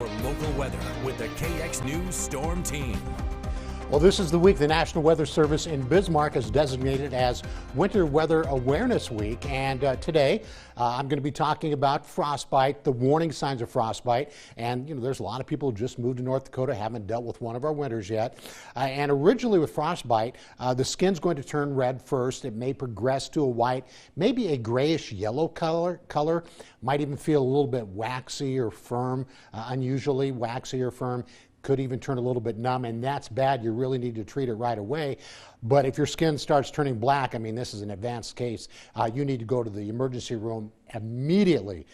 For local weather with the KX News Storm Team. Well, this is the week the National Weather Service in Bismarck has designated as Winter Weather Awareness Week. And today I'm going to be talking about frostbite, the warning signs of frostbite. And, there's a lot of people who just moved to North Dakota, haven't dealt with one of our winters yet. And originally with frostbite, the skin's going to turn red first. It may progress to a white, maybe a grayish yellow color. Might even feel a little bit waxy or firm, unusually waxy or firm. Could even turn a little bit numb, and that's bad. You really need to treat it right away. But if your skin starts turning black, this is an advanced case, you need to go to the emergency room immediately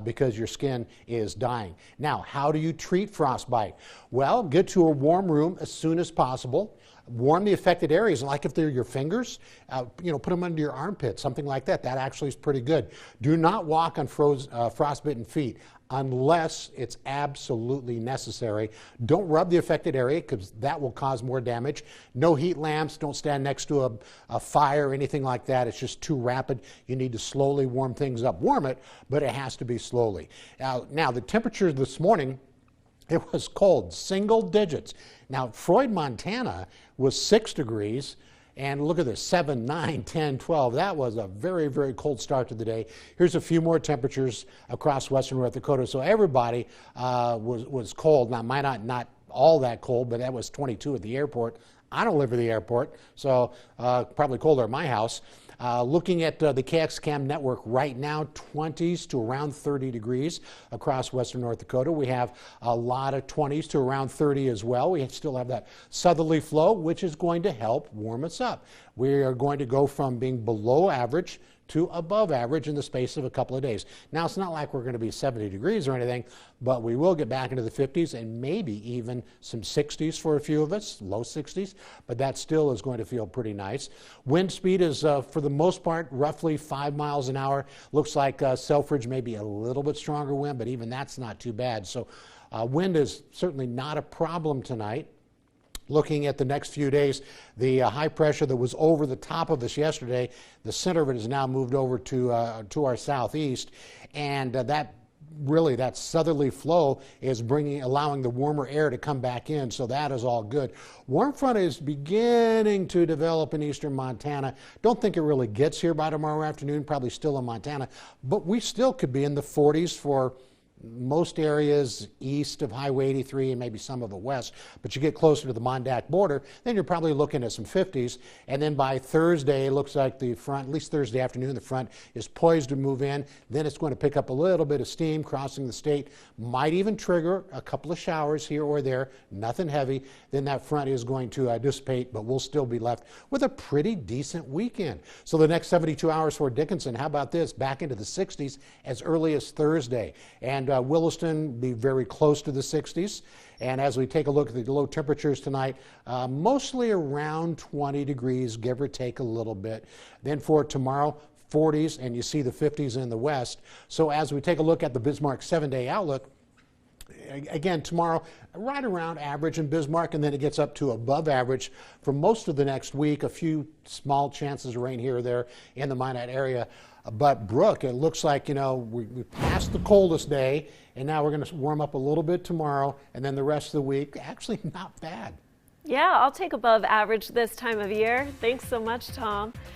because your skin is dying. Now, how do you treat frostbite? Well, get to a warm room as soon as possible. Warm the affected areas, like if they're your fingers, put them under your armpit, something like that. That actually is pretty good. Do not walk on frostbitten feet unless it's absolutely necessary. Don't rub the affected area because that will cause more damage. No heat lamps. Don't stand next to a fire or anything like that. It's just too rapid. You need to slowly warm things up. Warm it, but it has to be slowly. Now the temperature this morning, it was cold, single digits. Now, Freud, Montana was 6 degrees. And look at this, 7, 9, 10, 12. That was a very, very cold start to the day. Here's a few more temperatures across western North Dakota. So everybody was cold. Now, might not all that cold, but that was 22 at the airport. I don't live at the airport, so probably colder at my house. Looking at the KXCAM network right now, 20s to around 30 degrees across western North Dakota. We have a lot of 20s to around 30 as well. We still have that southerly flow, which is going to help warm us up. We are going to go from being below average to above average in the space of a couple of days. Now, it's not like we're going to be 70 degrees or anything, but we will get back into the 50s and maybe even some 60s for a few of us, low 60s, but that still is going to feel pretty nice. Wind speed is, for the most part, roughly 5 miles an hour. Looks like Selfridge may be a little bit stronger wind, but even that's not too bad. So wind is certainly not a problem tonight. Looking at the next few days, the high pressure that was over the top of us yesterday, the center of it has now moved over to our southeast, and that southerly flow is allowing the warmer air to come back in, so that is all good. Warm front is beginning to develop in eastern Montana. Don't think it really gets here by tomorrow afternoon, probably still in Montana, but we still could be in the 40s for most areas east of Highway 83 and maybe some of the west, but you get closer to the Mondac border, then you're probably looking at some 50s. And then by Thursday, it looks like the front, at least Thursday afternoon, the front is poised to move in. Then it's going to pick up a little bit of steam crossing the state, might even trigger a couple of showers here or there, nothing heavy. Then that front is going to dissipate, but we'll still be left with a pretty decent weekend. So the next 72 hours for Dickinson, how about this? Back into the 60s as early as Thursday. And Williston be very close to the 60s. And as we take a look at the low temperatures tonight, mostly around 20 degrees, give or take a little bit. Then for tomorrow, 40s, and you see the 50s in the west. So as we take a look at the Bismarck 7-day outlook, again, tomorrow, right around average in Bismarck, and then it gets up to above average for most of the next week. A few small chances of rain here or there in the Minot area. But Brooke, it looks like, we passed the coldest day, and now we're going to warm up a little bit tomorrow, and then the rest of the week, actually not bad. Yeah, I'll take above average this time of year. Thanks so much, Tom.